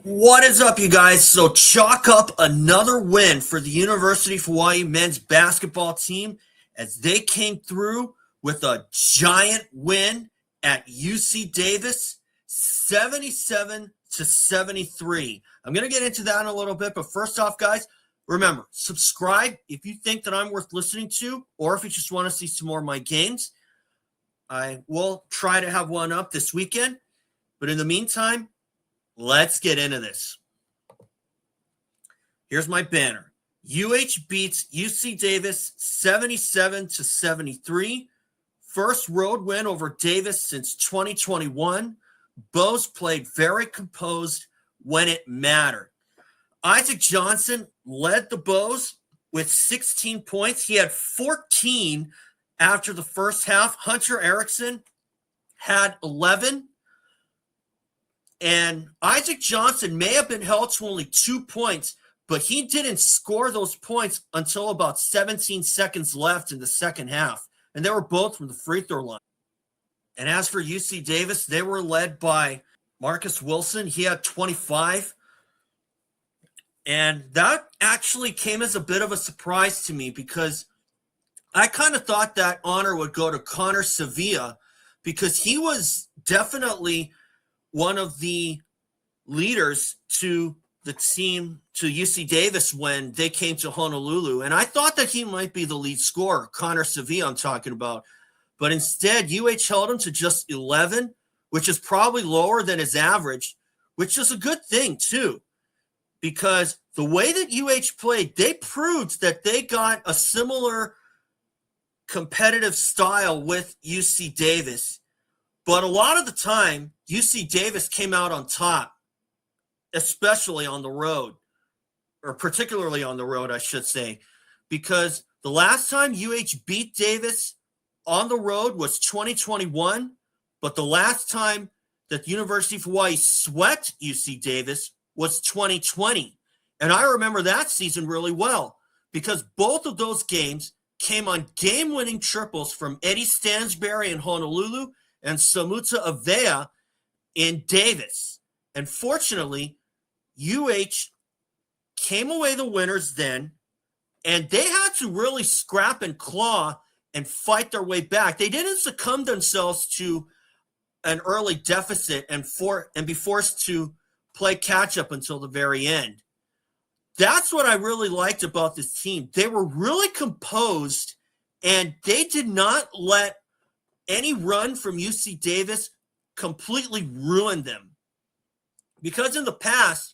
What is up, you guys? So chalk up another win for the University of Hawaii men's basketball team as they came through with a giant win at UC Davis, 77-73. I'm going to get into that in a little bit, but first off, guys, remember, subscribe if you think that I'm worth listening to, or if you just want to see some more of my games. I will try to have one up this weekend, but in the meantime, let's get into this. Here's my banner. UH beats UC Davis 77-73. First road win over Davis since 2021. Bows played very composed when it mattered. Isaac Johnson led the Bows with 16 points. He had 14 after the first half. Hunter Erickson had 11. And Isaac Johnson may have been held to only 2 points, but he didn't score those points until about 17 seconds left in the second half. And they were both from the free throw line. And as for UC Davis, they were led by Marcus Wilson. He had 25. And that actually came as a bit of a surprise to me because I kind of thought that honor would go to Connor Sevilla because he was definitely one of the leaders to the team, to UC Davis when they came to Honolulu. And I thought that he might be the lead scorer, Connor Sevilla I'm talking about. But instead, UH held him to just 11, which is probably lower than his average, which is a good thing too. Because the way that UH played, they proved that they got a similar competitive style with UC Davis. But a lot of the time, UC Davis came out on top, especially on the road, or particularly on the road, I should say, because the last time UH beat Davis on the road was 2021, but the last time that the University of Hawaii swept UC Davis was 2020. And I remember that season really well because both of those games came on game-winning triples from Eddie Stansberry in Honolulu and Samuta Avea in Davis. And fortunately, UH came away the winners then, and they had to really scrap and claw and fight their way back. They didn't succumb themselves to an early deficit and be forced to play catch-up until the very end. That's what I really liked about this team. They were really composed, and they did not let any run from UC Davis completely ruined them. Because in the past,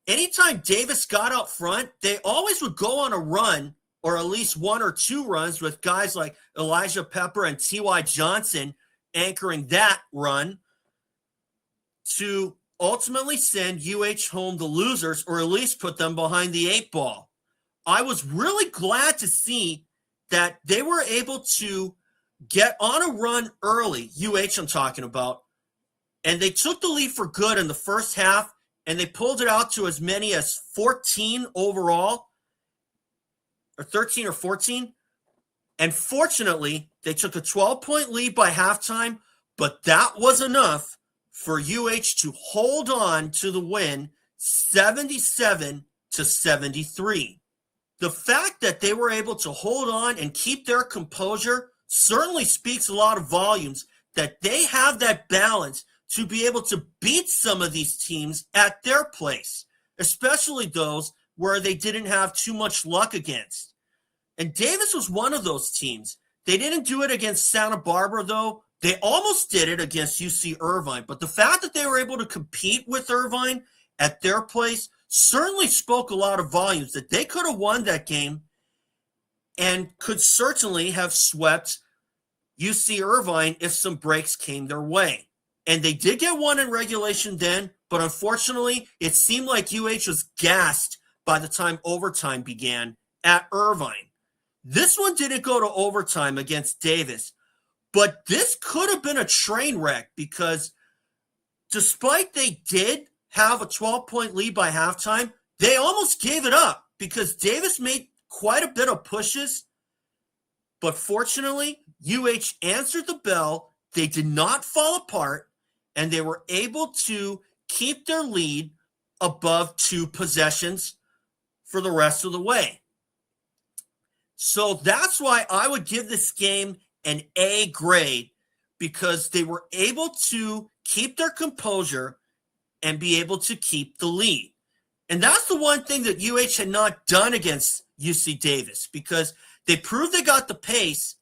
anytime Davis got out front, they always would go on a run, or at least one or two runs with guys like Elijah Pepper and T.Y. Johnson anchoring that run to ultimately send UH home the losers, or at least put them behind the 8 ball. I was really glad to see that they were able to get on a run early, UH I'm talking about, and they took the lead for good in the first half, and they pulled it out to as many as 14 overall, or 13 or 14. And fortunately, they took a 12-point lead by halftime, but that was enough for UH to hold on to the win 77-73. The fact that they were able to hold on and keep their composure certainly speaks a lot of volumes that they have that balance to be able to beat some of these teams at their place, especially those where they didn't have too much luck against. And Davis was one of those teams. They didn't do it against Santa Barbara, though. They almost did it against UC Irvine. But the fact that they were able to compete with Irvine at their place certainly spoke a lot of volumes that they could have won that game and could certainly have swept UC Irvine if some breaks came their way. And they did get one in regulation then, but unfortunately, it seemed like UH was gassed by the time overtime began at Irvine. This one didn't go to overtime against Davis, but this could have been a train wreck because despite they did have a 12-point lead by halftime, they almost gave it up because Davis made quite a bit of pushes. But fortunately, UH answered the bell. They did not fall apart, and they were able to keep their lead above 2 possessions for the rest of the way. So that's why I would give this game an A grade, because they were able to keep their composure and be able to keep the lead. And that's the one thing that UH had not done against UC Davis, because they proved they got the pace,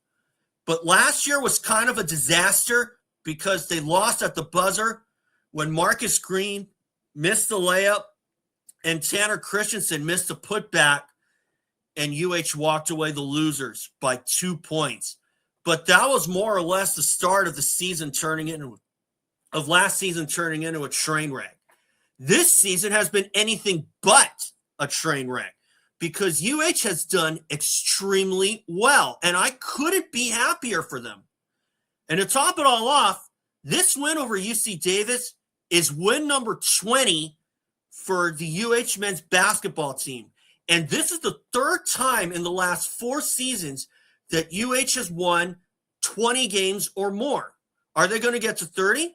but last year was kind of a disaster because they lost at the buzzer when Marcus Green missed the layup and Tanner Christensen missed the putback, and UH walked away the losers by 2 points. But that was more or less the start of the season last season turning into a train wreck. This season has been anything but a train wreck, because UH has done extremely well, and I couldn't be happier for them. And to top it all off, this win over UC Davis is win number 20 for the UH men's basketball team. And this is the 3rd time in the last 4 seasons that UH has won 20 games or more. Are they going to get to 30?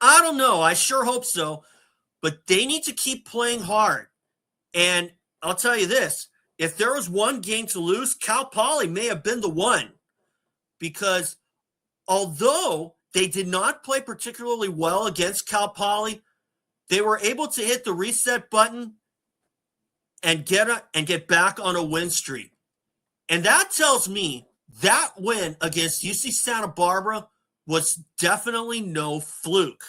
I don't know. I sure hope so. But they need to keep playing hard. And I'll tell you this, if there was one game to lose, Cal Poly may have been the one. Because although they did not play particularly well against Cal Poly, they were able to hit the reset button and get back on a win streak. And that tells me that win against UC Santa Barbara was definitely no fluke.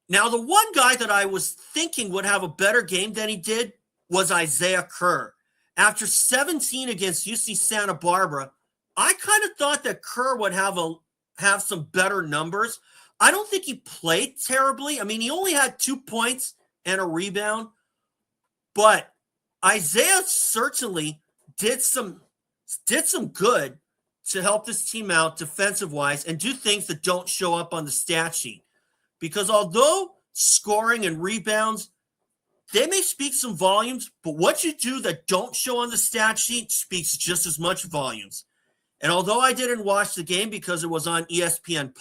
Now, the one guy that I was thinking would have a better game than he did was Isaiah Kerr. After 17 against UC Santa Barbara, I kind of thought that Kerr would have some better numbers. I don't think he played terribly. I mean, he only had 2 points and a rebound. But Isaiah certainly did some good to help this team out defensive-wise and do things that don't show up on the stat sheet. Because although scoring and rebounds, they may speak some volumes, but what you do that don't show on the stat sheet speaks just as much volumes. And although I didn't watch the game because it was on ESPN+,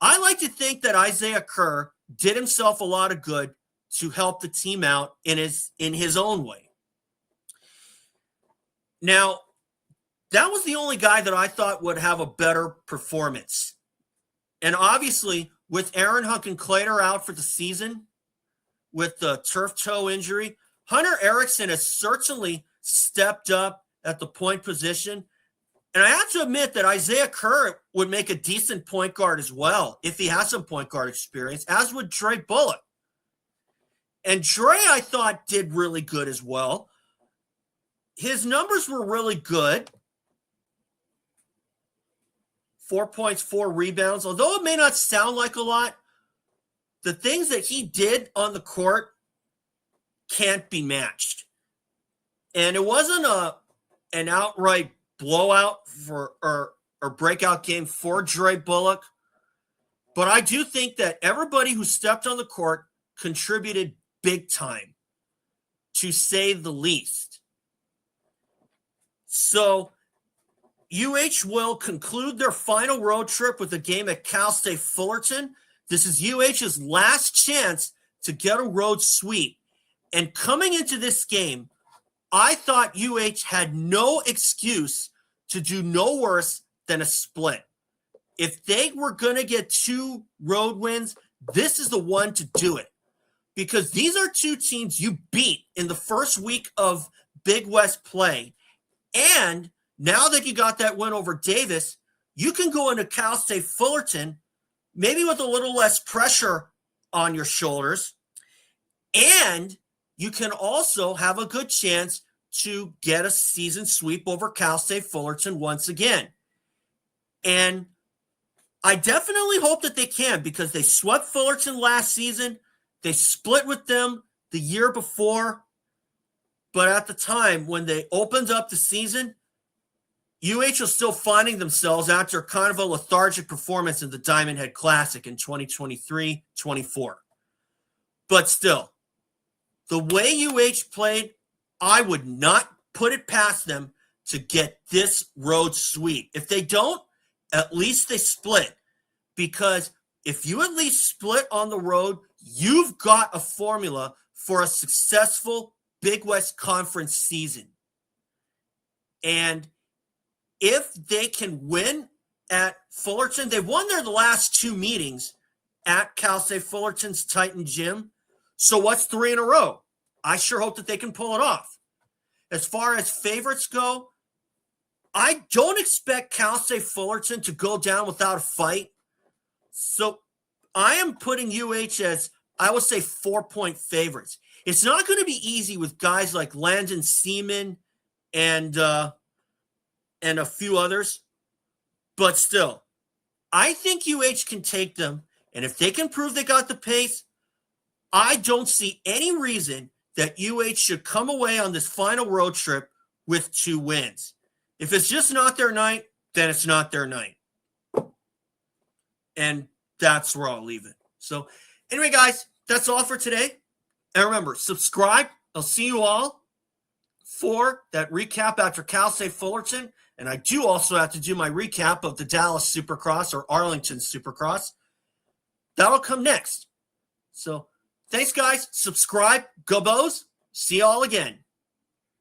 I like to think that Isaiah Kerr did himself a lot of good to help the team out in his own way. Now, that was the only guy that I thought would have a better performance. And obviously, with Aaron Hunkin-Clater out for the season with the turf toe injury, Hunter Erickson has certainly stepped up at the point position. And I have to admit that Isaiah Kerr would make a decent point guard as well if he has some point guard experience, as would Dre Bullock. And Dre, I thought, did really good as well. His numbers were really good. 4 points, 4 rebounds. Although it may not sound like a lot, the things that he did on the court can't be matched. And it wasn't an outright blowout or breakout game for Dre Bullock. But I do think that everybody who stepped on the court contributed big time, to say the least. So UH will conclude their final road trip with a game at Cal State Fullerton. This is UH's last chance to get a road sweep. And coming into this game, I thought UH had no excuse to do no worse than a split. If they were going to get 2 road wins, this is the one to do it. Because these are 2 teams you beat in the first week of Big West play. And now that you got that win over Davis, you can go into Cal State Fullerton, maybe with a little less pressure on your shoulders. And you can also have a good chance to get a season sweep over Cal State Fullerton once again. And I definitely hope that they can, because they swept Fullerton last season. They split with them the year before. But at the time, when they opened up the season, UH was still finding themselves after kind of a lethargic performance in the Diamond Head Classic in 2023-24. But still, the way UH played, I would not put it past them to get this road sweep. If they don't, at least they split. Because if you at least split on the road, you've got a formula for a successful Big West Conference season. And if they can win at Fullerton, they've won the last 2 meetings at Cal State Fullerton's Titan Gym. So what's 3 in a row? I sure hope that they can pull it off. As far as favorites go, I don't expect Cal State Fullerton to go down without a fight. So I am putting UH as, I would say, 4-point favorites. It's not going to be easy with guys like Landon Seaman and a few others. But still, I think UH can take them. And if they can prove they got the pace, I don't see any reason that UH should come away on this final road trip with 2 wins. If it's just not their night, then it's not their night. And that's where I'll leave it. So anyway, guys, that's all for today. And remember, subscribe. I'll see you all for that recap after Cal State Fullerton. And I do also have to do my recap of the Dallas Supercross or Arlington Supercross. That'll come next. So thanks, guys. Subscribe. Go Bows. See you all again.